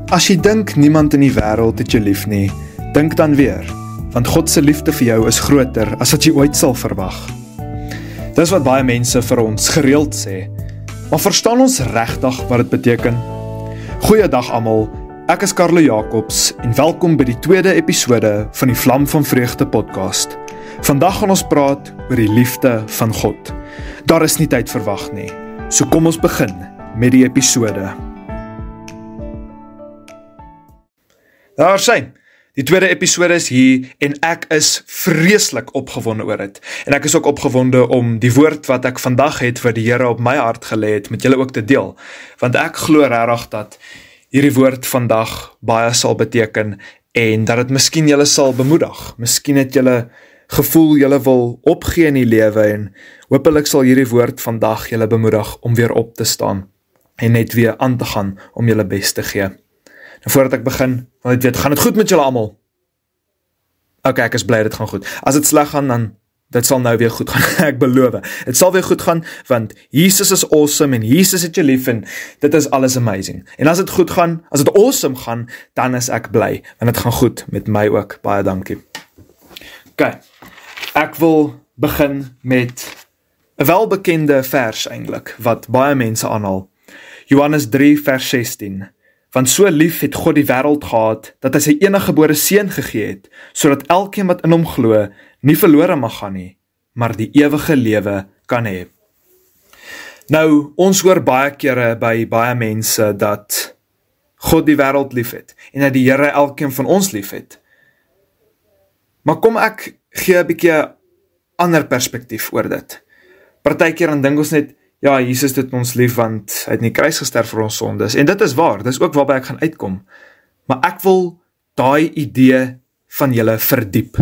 As jy dink niemand in die wêreld het jou lief nie, dink dan weer, want God se liefde vir jou is groter as wat jy ooit sal verwag. Dis wat baie mense vir ons gereeld sê, maar verstaan ons regtig wat dit beteken? Goeiedag almal, ek is Carlo Jacobs en welkom by die tweede episode van die Vlam van Vreugde podcast. Vandag gaan ons praat oor die liefde van God. Daar is nie tyd verwag nie, so kom ons begin met die episode. Daar sy, die tweede episode is hier en ek is vreeslik opgewonde oor dit. En ek is ook opgewonde om die woord wat ek vandag het wat die Here op my hart gelê het met julle ook te deel. Want ek glo regtig dat hierdie woord vandag baie sal beteken en dat dit miskien julle sal bemoedig. Miskien het julle gevoel julle wil opgee in die lewe en hopelik sal hierdie woord vandag julle bemoedig om weer op te staan en net weer aan te gaan om julle bes te gee. En voordat ek begin, want ek weet, gaan dit goed met julle almal? Ok, ek is bly dit gaan goed. As dit sleg gaan, dan dit sal nou weer goed gaan, ek beloof. Het sal weer goed gaan, want Jesus is awesome en Jesus het jou lief en dit is alles amazing. En as dit goed gaan, as dit awesome gaan, dan is ek bly, want dit gaan goed met my ook. Baie dankie. Ok, ek wil begin met 'n welbekende vers eintlik, wat baie mense aanhaal. Johannes 3 vers 16. Want so lief het God die wêreld gehad, dat hy sy eniggebore seun gegee het, sodat elkeen wat in hom glo, nie verlore mag gaan nie, maar die ewige lewe kan hê. Nou, ons hoor baie kere by baie mense dat God die wêreld lief het, en dat die Here elkeen van ons lief het. Maar kom ek gee 'n bietjie ander perspektief oor dit. Partykeer dan dink ons net, ja, Jesus het ons lief, want hy het in die kruis gesterf vir ons sondes. En dit is waar, dit is ook waarby ek gaan uitkom. Maar ek wil daai idee van julle verdiep.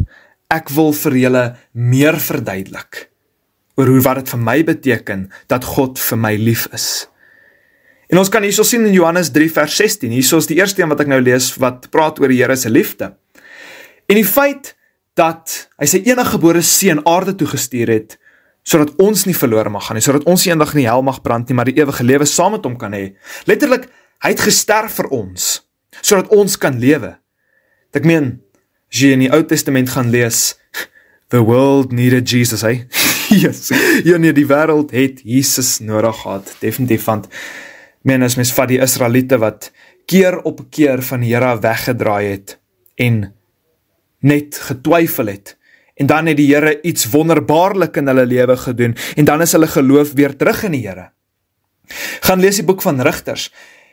Ek wil vir julle meer verduidelik oor hoe wat dit vir my beteken, dat God vir my lief is. En ons kan hierso sien in Johannes 3 vers 16, hierso is die eerste een wat ek nou lees, wat praat oor die Here se liefde. En die feit dat hy sy eniggebore seun aarde toe gestuur het, sodat ons nie verlore mag gaan nie, sodat ons eendag in die hel mag brand nie, maar die ewige lewe saam met hom kan hê. Letterlik, hy het gesterf vir ons, sodat ons kan lewe. Ek meen, as jy in die Ou Testament gaan lees, the world needed Jesus, hey? Yes, ja nee, die wêreld het Jesus nodig gehad, definitief, want, as mens vat die Israeliete wat keer op keer van die Here weggedraai het, en net getwyfel het, en dan het die Here iets wonderbaarlik in hulle lewe gedoen, en dan is hulle geloof weer terug in die Here. Gaan lees die boek van Rigters,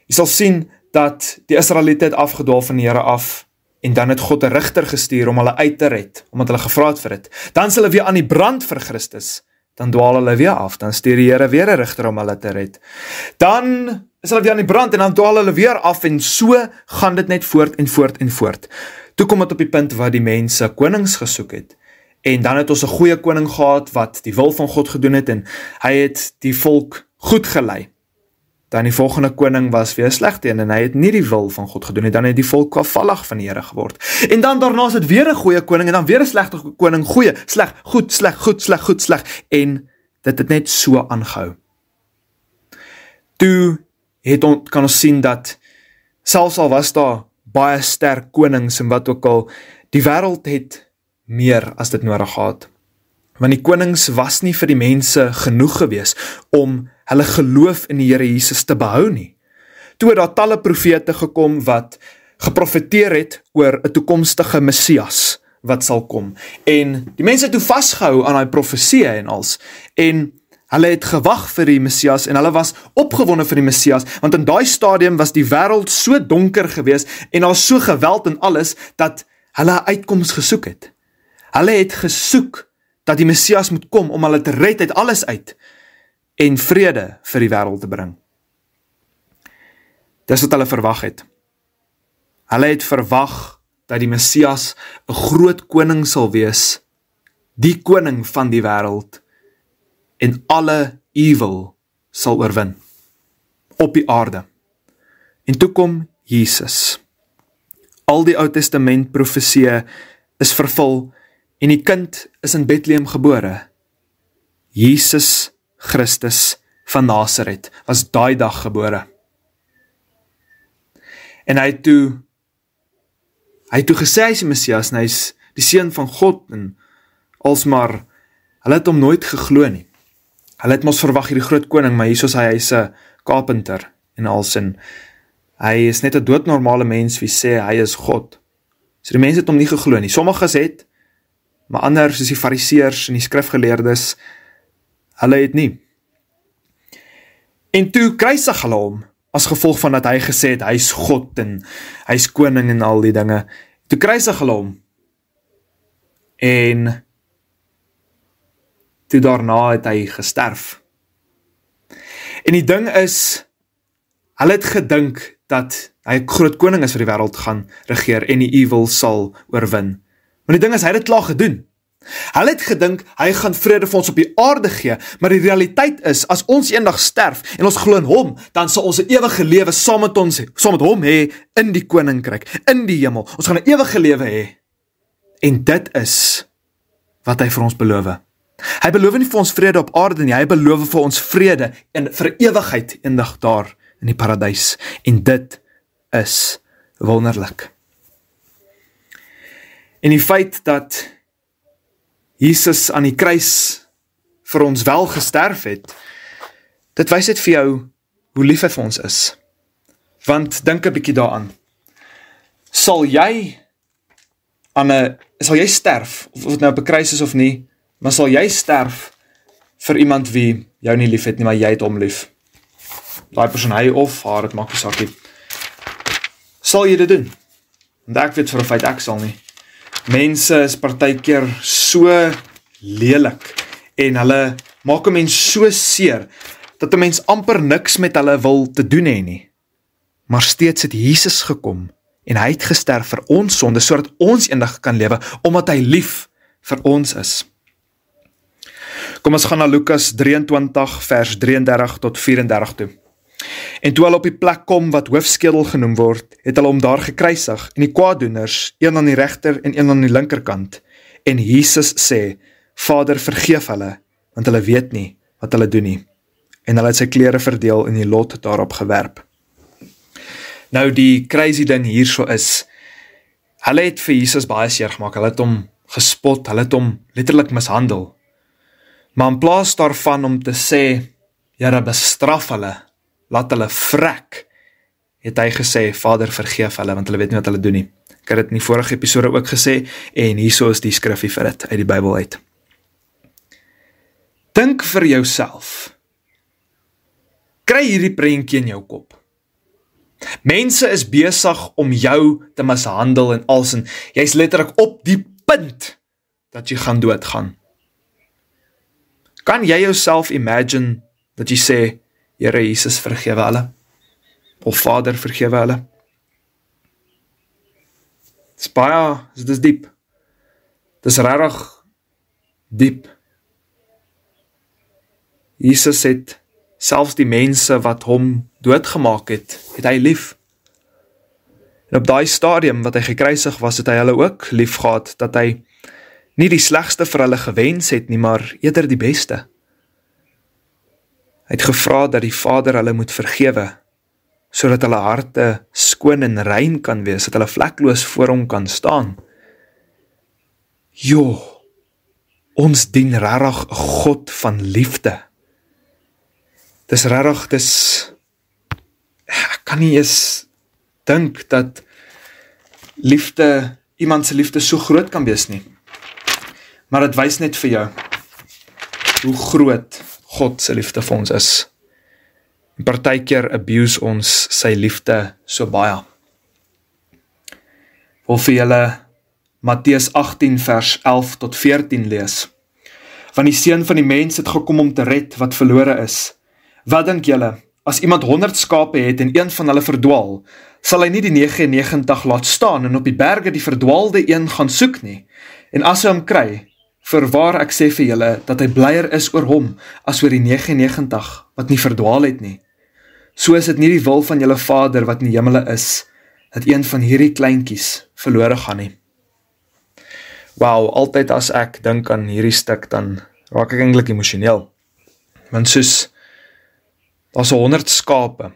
jy sal sien dat die Israeliete het afgedwaal van die Here af, en dan het God 'n rigter gestuur om hulle uit te red, omdat hulle gevra het vir dit. Dan is hulle weer aan die brand vir Christus, dan dwaal hulle weer af, dan stuur die Here weer 'n rigter om hulle te red. Dan is hulle weer aan die brand, en dan dwaal hulle weer af, en so gaan dit net voort en voort en voort. Toe kom het op die punt waar die mense konings gesoek het, en dan het ons 'n goeie koning gehad, wat die wil van God gedoen het, en hy het die volk goed gelei. Dan die volgende koning was weer 'n slegte een, en hy het nie die wil van God gedoen het, dan het die volk afvallig van die Here geword. En dan daarna is dit weer 'n goeie koning, en dan weer 'n slegte koning, goeie, sleg, goed, sleg, goed, sleg, goed, sleg, en dit het net so aangehou. Toe kan ons sien dat, selfs al was daar baie sterk konings en wat ook al, die wêreld het meer as dit nodig gehad. Want die konings was nie vir die mense genoeg gewees om hulle geloof in die Here Jesus te behou nie. Toe het daar talle profete gekom wat geprofeteer het oor 'n toekomstige Messias wat sal kom. En die mense het toe vasgehou aan daai profeseë en als. En hulle het gewag vir die Messias en hulle was opgewonde vir die Messias, want in daai stadium was die wêreld so donker gewees en daar was so geweld en alles, dat hulle 'n uitkoms gesoek het. Hulle het gesoek dat die Messias moet kom om hulle te red uit alles uit en vrede vir die wêreld te bring. Dis wat hulle verwag het. Hulle het verwag dat die Messias 'n groot koning sal wees, die koning van die wêreld, en alle evil sal oorwin op die aarde. En toe kom Jesus. Al die Ou Testament profeseë is vervul en die kind is in Bethlehem gebore. Jesus Christus van Nasaret was daai dag gebore. En hy het toe gesê hy is die Messias, en hy is die seun van God, en alsmaar, hulle het hom nooit geglo nie. Hulle het mos verwag hierdie groot koning, maar hier is hy is 'n carpenter, en alsin, hy is net 'n doodnormale mens wie sê hy is God. So die mense het hom nie geglo nie. Sommiges het, maar ander, soos die fariseërs en die skrifgeleerdes, hulle het nie. En toe kruisig hulle hom, as gevolg van dat hy gesê het, hy is God, en hy is koning en al die dinge. Toe kruisig hulle hom, en toe daarna het hy gesterf. En die ding is, hulle het gedink dat hy 'n groot koning is vir die wêreld gaan regeer en die evil sal oorwin. Maar die ding is, hy het dit klaar gedoen. Hulle het gedink, hy gaan vrede vir ons op die aarde gee, maar die realiteit is, as ons eendag sterf, en ons glo in hom, dan sal ons 'n ewige lewe saam met hom hê, in die koninkryk, in die hemel. Ons gaan 'n ewige lewe hê. En dit is wat hy vir ons beloof. Hy beloof nie vir ons vrede op aarde nie, hy beloof vir ons vrede en vir ewigheid eendag daar in die paradys. En dit is wonderlik. En die feit dat Jesus aan die kruis vir ons wel gesterf het, dit wys net vir jou hoe lief hy vir ons is. Want dink 'n bietjie daaraan. Sal jy sterf, of dit nou op 'n kruis is of nie, maar sal jy sterf vir iemand wie jou nie lief het nie, maar jy het hom lief? Daai persoon, hy of haar, dit maak nie saak nie. Sal jy dit doen? Want ek weet vir 'n feit, ek sal nie. Mense is partykeer so lelik, en hulle maak 'n mens so seer, dat 'n mens amper niks met hulle wil te doen hê nie. Maar steeds het Jesus gekom, en hy het gesterf vir ons sonde, sodat ons eendag kan lewe, omdat hy lief vir ons is. Kom ons gaan na Lukas 23 vers 33 tot 34 toe. En toe hulle op die plek kom wat hoofskedel genoem word, het hulle hom daar gekruisig, en die kwaaddoeners, een aan die regter en een aan die linkerkant. En Jesus sê, Vader, vergeef hulle, want hulle weet nie wat hulle doen nie. En hulle het sy klere verdeel en die lot daarop gewerp. Nou die crazy ding hierso is, hulle het vir Jesus baie seer gemaak, hulle het hom gespot, hulle het hom letterlik mishandel. Maar in plaas daarvan om te sê, Here, bestraf hulle, laat hulle vrek, het hy gesê, Vader, vergeef hulle, want hulle weet nie wat hulle doen nie. Ek het dit in die vorige episode ook gesê, en hierso is die skrifgie vir dit, uit die Bybel uit. Dink vir jouself, kry hierdie prentjie in jou kop. Mense is besig om jou te mishandel en als, en jy is letterlik op die punt, dat jy gaan doodgaan. Kan jy jouself imagine, dat jy sê, Here Jesus, vergewe hulle, of Vader, vergewe hulle? Dit is diep. Dit is regtig diep. Jesus het selfs die mense wat hom doodgemaak het hy lief. En op daai stadium wat hy gekruisig was, het hy hulle ook lief gehad, dat hy nie die slegste vir hulle gewens het nie, maar eerder die beste. Hy het gevra dat die Vader hulle moet vergewe, sodat hulle harte skoon en rein kan wees, dat hulle vlekloos voor hom kan staan. Ons dien regtig 'n God van liefde. Dis regtig, ek kan nie eens dink dat liefde, iemand se liefde so groot kan wees nie. Maar dit wys net vir jou, hoe groot God se liefde vir ons is. En partykeer abuse ons sy liefde so baie. Wil vir julle Matteus 18 vers 11 tot 14 lees. Want die seun van die mens het gekom om te red wat verlore is. Wat dink julle, as iemand 100 skape het en een van hulle verdwaal, sal hy nie die 99 laat staan en op die berge die verdwaalde een gaan soek nie? En as hy hom kry, voorwaar ek sê vir julle, dat hy blyer is oor hom, as oor die 99 wat nie verdwaal het nie. So is dit nie die wil van julle Vader wat in die hemele is, dat een van hierdie kleintjies verlore gaan nie. Wow, altyd as ek dink aan hierdie stuk, dan raak ek eintlik emosioneel. Want soos, daar's 100 skape,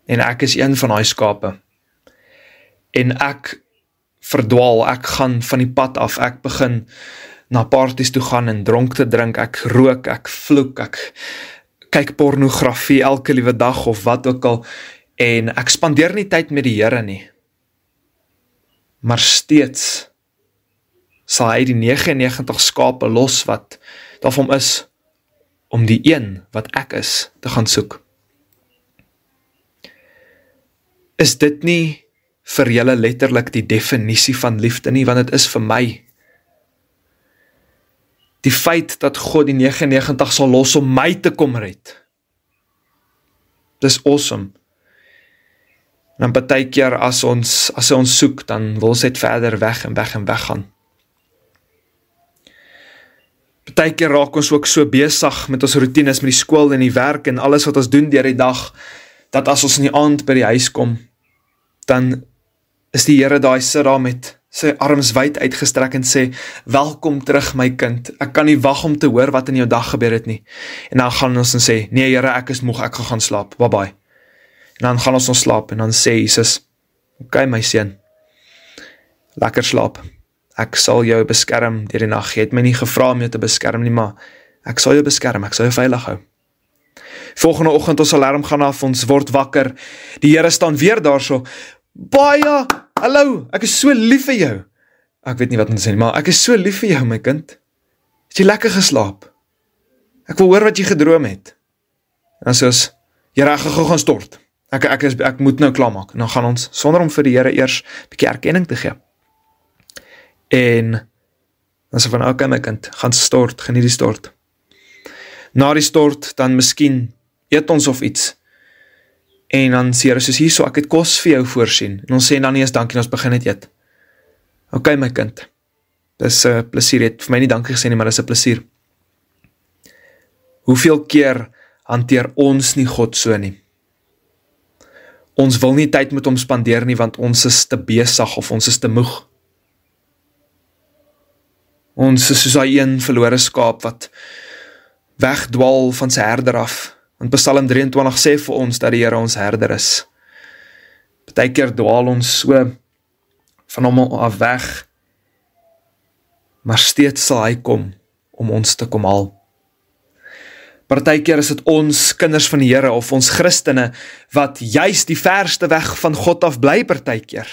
En ek is een van daai skape. En ek verdwaal, ek gaan van die pad af, ek begin na parties toe gaan en dronk te drink, ek rook, ek vloek, ek kyk pornografie elke liewe dag of wat ook al, en ek spandeer nie tyd met die Here nie. Maar steeds sal hy die 99 skape los wat daarvan is, om die een wat ek is, te gaan soek. Is dit nie vir julle letterlik die definisie van liefde nie, want dit is vir my. Die feit dat God die 99 sal los om my te kom red. Dis awesome. En dan partykeer as hy ons soek, dan wil ons net verder weg en weg en weg gaan. Partykeer raak ons ook so besig met ons routines, met die skool en die werk en alles wat ons doen deur die dag, dat as ons in die aand by die huis kom, dan is die Here daai sit daar met sy arms wyd uitgestrek en sê, welkom terug my kind, ek kan nie wag om te hoor wat in jou dag gebeur het nie. En dan gaan ons en sê, nee Here, ek is moeg, ek gaan slaap, bye bye. En dan gaan ons slaap en dan sê Jesus, okay my seun, lekker slaap, ek sal jou beskerm deur die nag, jy het my nie gevra om jou te beskerm nie, maar ek sal jou beskerm, ek sal jou veilig hou. Volgende oggend ons alarm gaan af, ons word wakker, die Here staan weer daar so, baie, hallo, ek is so lief vir jou. Ek weet nie wat om te sê, maar ek is so lief vir jou, my kind. Het jy lekker geslaap? Ek wil hoor wat jy gedroom het. En dan sê ons, Here, ek gaan stort. Ek moet nou klaarmaak. En dan gaan ons, sonder om vir die Here eers 'n bietjie erkenning te gee. En dan sê van, okay my kind, gaan stort, geniet die stort. Na die stort, dan miskien eet ons of iets. En dan sê Here, soos hierso, ek het kos vir jou voorsien. En ons sê dan nie eens dankie, ons begin net eet. Okay my kind, dis 'n plesier, jy het vir my nie dankie gesê nie, maar dis 'n plesier. Hoeveel keer hanteer ons nie God so nie? Ons wil nie tyd met hom spandeer nie, want ons is te besig of ons is te moeg. Ons is soos daai een verlore skaap wat wegdwaal van sy herder af. Want Psalm 23 sê vir ons dat die Here ons herder is. Partykeer dwaal ons so van hom af weg, maar steeds sal hy kom om ons te kom haal. Partykeer is dit ons kinders van die Here of ons Christene wat juist die verste weg van God af bly partykeer.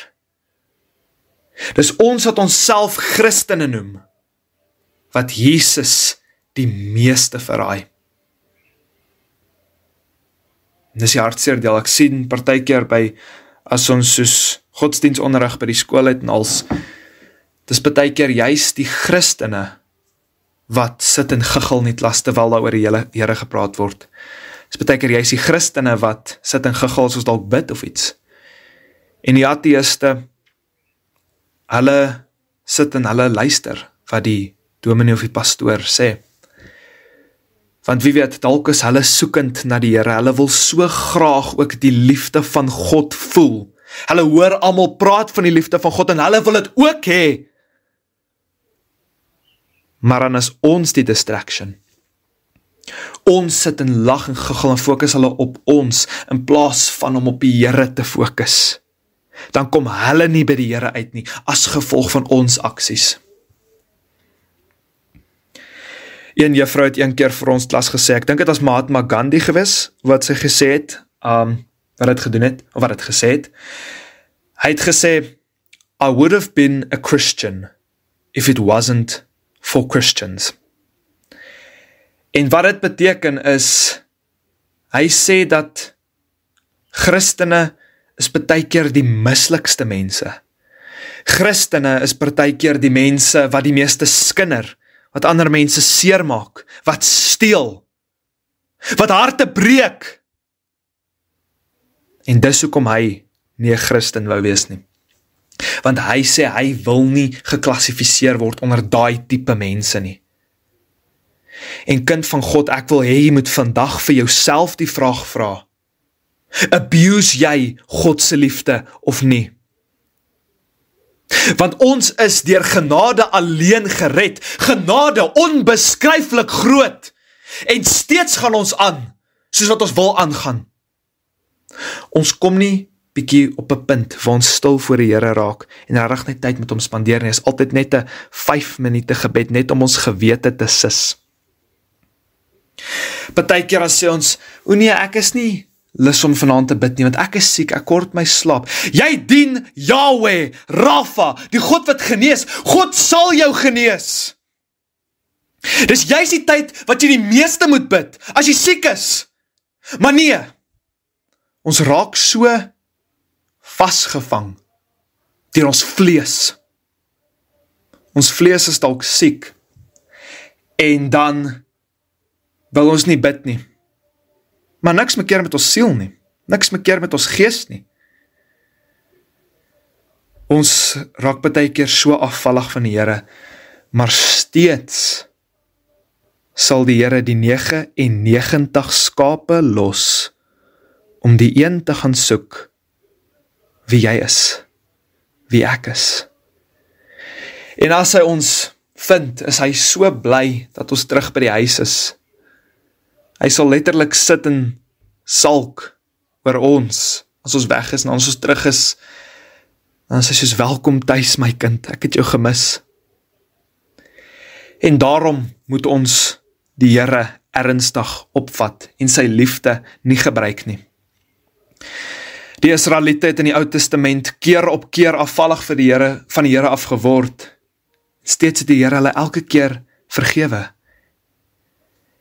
Dis ons wat ons self Christene noem, wat Jesus die meeste verraai. Dis die hartseer deel, ek sien partykeer by, as ons soos godsdienstonderrig by die skool het en als, dis partykeer juist die Christene wat sit en giggel nie klas terwyl daar oor die Here gepraat word. Dis partykeer juist die Christene wat sit en giggel soos dalk bid of iets. En die ateïste, hulle sit en hulle luister wat die dominee of die pastoor sê. Want wie weet, dalk is hulle soekend na die Here, hulle wil so graag ook die liefde van God voel. Hulle hoor almal praat van die liefde van God en hulle wil dit ook hê. Maar dan is ons die distraction. Ons sit en lag en giggel en fokus hulle op ons, in plaas van om op die Here te fokus. Dan kom hulle nie by die Here uit nie, as gevolg van ons aksies. Een juffrou het een keer vir ons klas gesê, ek dink dit was Mahatma Gandhi gewees, wat sy gesê het, wat het gedoen het, of wat het gesê het. Hy het gesê, I would have been a Christian if it wasn't for Christians. En wat dit beteken is, hy sê dat Christene is partykeer die mislikste mense. Christene is partykeer die mense wat die meeste skinder, wat ander mense seermaak, wat steel, wat harte breek. En dis hoekom hy nie 'n Christen wou wees nie. Want hy sê hy wil nie geklassifiseer word onder daai tipe mense nie. En kind van God, ek wil hê jy moet vandag vir jouself die vraag vra. Abuse jy God se liefde of nie? Want ons is deur genade alleen gered, genade onbeskryflik groot, en steeds gaan ons aan, soos wat ons wil aangaan. Ons kom nie bietjie op 'n punt waar ons stil voor die Here raak en regtig net tyd met hom spandeer nie. Is altyd net 'n 5 minute gebed net om ons gewete te sis. Partykeer dan sê ons, o nee, ek is nie lus om vanaand te bid nie, want ek is siek, ek kort my slaap. Jy dien Yahweh, Rafa, die God wat genees. God sal jou genees. Dis juist die tyd wat jy die meeste moet bid, as jy siek is. Maar nee, ons raak so vasgevang deur ons vlees. Ons vlees is dalk siek, en dan wil ons nie bid nie. Maar niks mekeer met ons siel nie, niks mekeer met ons gees nie. Ons raak partykeer so afvallig van die Here, maar steeds sal die Here die 99 skape los, om die een te gaan soek, wie jy is, wie ek is. En as hy ons vind, is hy so bly, dat ons terug by die huis is. Hy sal letterlik sit en salk oor ons, as ons weg is, en as ons terug is, dan is hy soos, welkom tuis my kind, ek het jou gemis. En daarom moet ons die Here ernstig opvat, en sy liefde nie gebruik nie. Die Israeliete het in die Ou Testament keer op keer afvallig vir die Here, van die Here afgeword. Steeds het die Here hulle elke keer vergewe.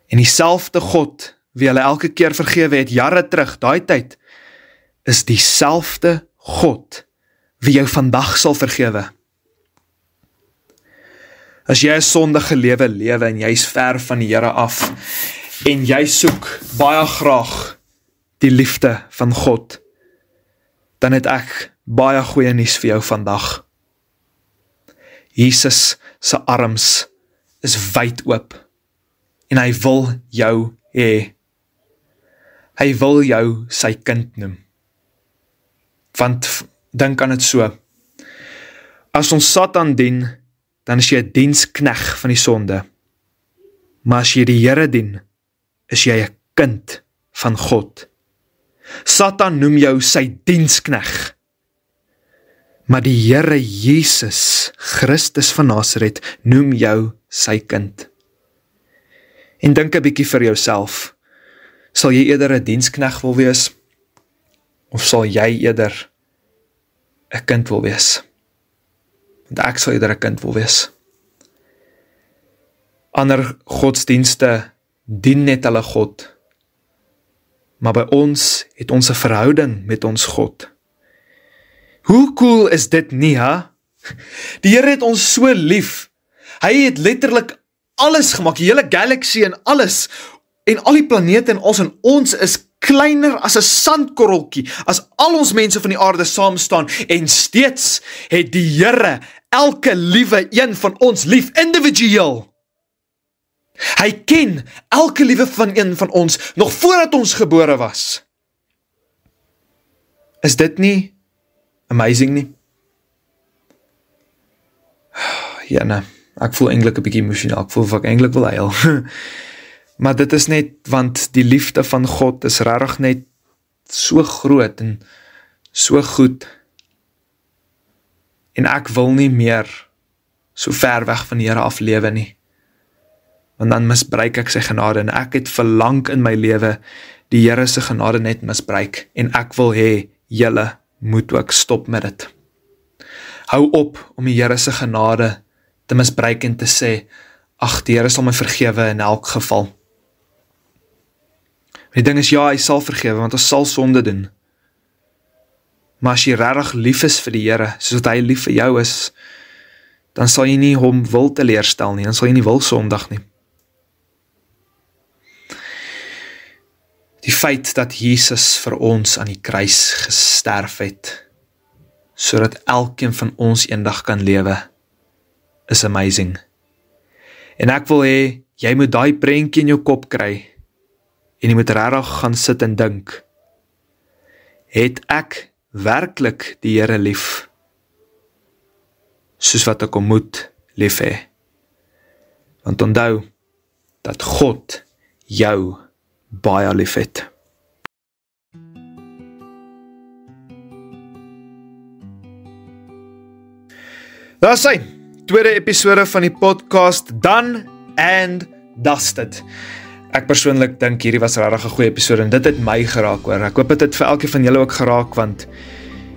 En dieselfde God, wie hulle elke keer vergewe het, jare terug, daai tyd, is dieselfde God, wie jou vandag sal vergewe. As jy 'n sondige lewe en jy is ver van die Here af, en jy soek baie graag die liefde van God, dan het ek baie goeie nuus vir jou vandag. Jesus se arms is wyd oop, en hy wil jou hê. Hy wil jou sy kind noem. Want, dink aan dit so, as ons Satan dien, dan is jy 'n dienskneg van die sonde. Maar as jy die Here dien, is jy 'n kind van God. Satan noem jou sy dienskneg. Maar die Here Jesus Christus van Nasaret noem jou sy kind. En dink 'n bietjie vir jouself, sal jy eerder 'n dienskneg wil wees, of sal jy eerder 'n kind wil wees? Want ek sal eerder 'n kind wil wees. Ander godsdienste dien net hulle God, maar by ons het ons 'n verhouding met ons God. Hoe cool is dit nie, ha? Die Here het ons so lief. Hy het letterlik alles gemaak, die hele galaxy en alles, en al die planete en ons is kleiner as 'n sandkorreltjie, as al ons mense van die aarde saam staan, en steeds het die Here elke liewe een van ons lief, individueel. Hy ken elke liewe van een van ons, nog voordat ons gebore was. Is dit nie amazing nie? Ja, ek voel eintlik 'n bietjie emosioneel, ek voel of ek eintlik wil huil. Maar dit is net, want die liefde van God is regtig net so groot en so goed. En ek wil nie meer so ver weg van die Here af lewe nie. Want dan misbruik ek sy genade, en ek het verlang in my lewe die Here se genade net misbruik, en ek wil hê, julle moet ook stop met dit. Hou op om die Here se genade te misbruik en te sê, ag, die Here sal my vergewe in elk geval. Die ding is, ja, hy sal vergewe, want ons sal sonde doen. Maar as jy regtig lief is vir die Here, soos wat hy lief vir jou is, dan sal jy nie hom wil teleurstel nie, dan sal jy nie wil sondig nie. Die feit dat Jesus vir ons aan die kruis gesterf het, sodat elkeen van ons eendag kan lewe, is amazing. En ek wil hê, jy moet daai prentjie in jou kop kry, en jy moet regtig gaan sit en dink, het ek werklik die Here lief, soos wat ek hom moet lief hê? Want onthou, dat God jou baie lief het. Daar is hy, tweede episode van die podcast Done and Dusted. Ek persoonlik dink hierdie was regtig 'n goeie episode en dit het my geraak hoor. Ek hoop dit het vir elkeen van julle ook geraak, want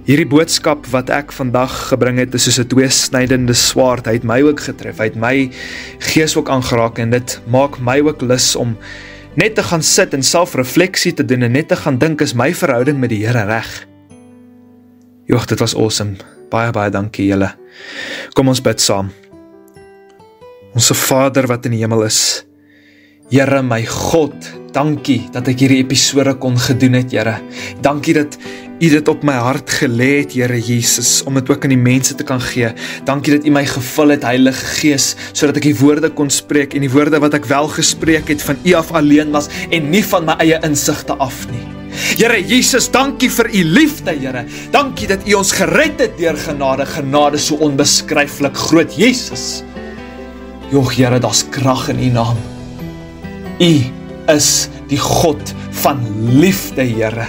hierdie boodskap wat ek vandag gebring het is soos 'n tweesnydende swaard. Hy het my ook getref, hy het my gees ook aangeraak en dit maak my ook lus om net te gaan sit en selfrefleksie te doen en net te gaan dink, is my verhouding met die Here reg? Joh, dit was awesome. Baie dankie julle. Kom ons bid saam. Onse Vader wat in die hemel is, Here my God, dankie dat ek hierdie episode kon gedoen het, Here. Dankie dat U dit op my hart gelê het, Here Jesus, om dit ook aan die mense te kan gee. Dankie dat U my gevul het, Heilige Gees, sodat ek die woorde kon spreek en die woorde wat ek wel gespreek het van U af alleen was en nie van my eie insigte af nie. Here Jesus, dankie vir U liefde, Here. Dankie dat U ons gered het deur genade, genade so onbeskryflik groot, Jesus. Joh, Here, daar's krag in U naam. U is die God van liefde, Here.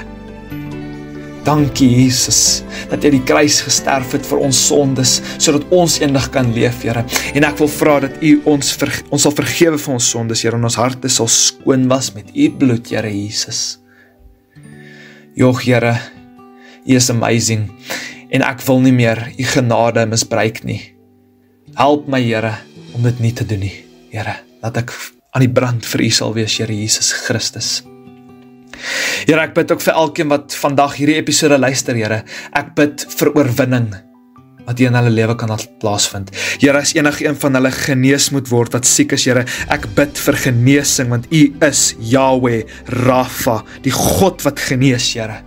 Dankie, Jesus, dat U die kruis gesterf het vir ons sondes, sodat ons eendag kan leef, Here. En ek wil vra dat U ons sal vergewe vir ons sondes, Here, en ons harte sal skoon was met U bloed, Here Jesus. Joh, Here, U is amazing, en ek wil nie meer U genade misbruik nie. Help my, Here, om dit nie te doen nie, Here, dat ek aan die brand vir U sal wees, Here Jesus Christus. Here, ek bid ook vir elkeen wat vandag hierdie episode luister, Here. Ek bid vir oorwinning, wat in hulle lewe kan plaasvind. Here, as enige een van hulle genees moet word, wat siek is, Here, ek bid vir genesing, want U is Yahweh Rapha, die God wat genees, Here.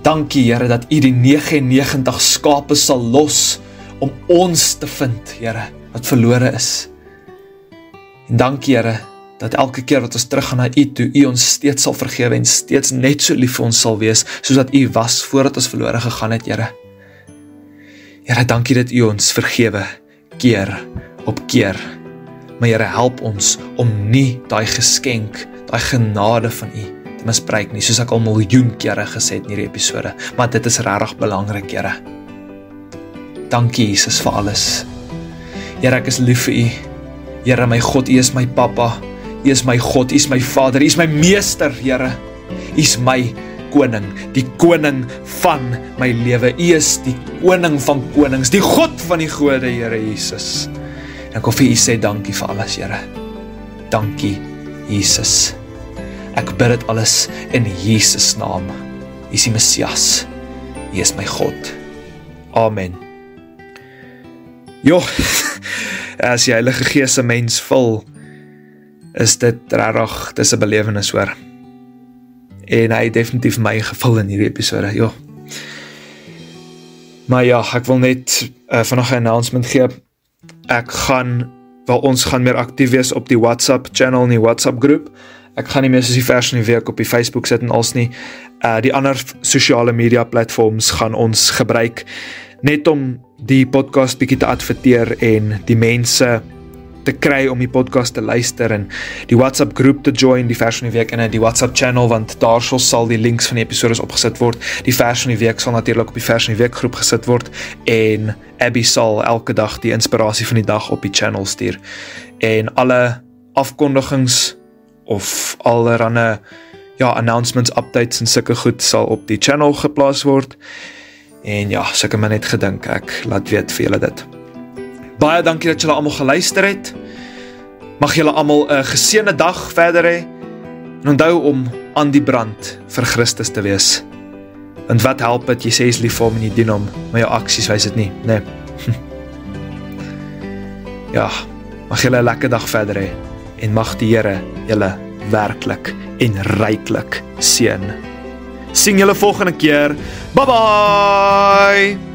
Dankie, Here, dat U die 99 skape sal los, om ons te vind, Here, wat verlore is. En dankie, Here, dat elke keer wat ons teruggaan na U toe, U ons steeds sal vergewe en steeds net so lief vir ons sal wees, soos dat U was voordat ons verlore gegaan het, Here. Here, dankie dat U ons vergewe, keer op keer. Maar Here, help ons om nie daai geskenk, daai genade van U te misbruik nie, soos ek al miljoen kere gesê het in hierdie episode. Maar dit is regtig belangrik, Here. Dankie, Jesus, vir alles. Here, ek is lief vir U. Here, my God, U is my Papa. U is my God, U is my Vader, U is my Meester, Here. U is my koning, die koning van my lewe. U is die koning van konings, die God van die gode, Here Jesus. En ek wil vir U sê dankie vir alles, Here. Dankie, Jesus. Ek bid dit alles in Jesus naam. U is die Messias. U is my God. Amen. Joh, as die Heilige Gees 'n mens vul, is dit regtig, dis 'n belewenis hoor. En hy het definitief my gevul in hierdie episode, joh. Maar ja, ek wil net vanaand 'n announcement gee. Ons gaan meer aktief wees op die WhatsApp channel en die WhatsApp groep. Ek gaan nie meer soos die vers van die week op die Facebook sit en als nie. Die ander sosiale media platforms gaan ons gebruik, net om die podcast bietjie te adverteer en die mense te kry om die podcast te luister en die WhatsApp groep te join, die vers van die week en die WhatsApp channel, want daar sal die links van die episodes opgesit word. Die vers van die week sal natuurlik op die vers van die week groep gesit word en Abby sal elke dag die inspirasie van die dag op die channel stuur. En alle afkondigings of allerhande announcements, updates en sulke goed sal op die channel geplaas word. En ja, so ek het my net gedink, ek laat weet vir julle dit. Baie dankie dat julle almal geluister het. Mag julle almal 'n geseënde dag verder hê. En onthou om aan die brand vir Christus te wees. Want wat help dit, jy sê jy's lief vir hom en jy dien hom, maar jou aksies wys dit nie, nee. Ja, mag julle 'n lekker dag verder hê. En mag die Here julle werklik en ryklik seën. Sien julle volgende keer. Bye bye!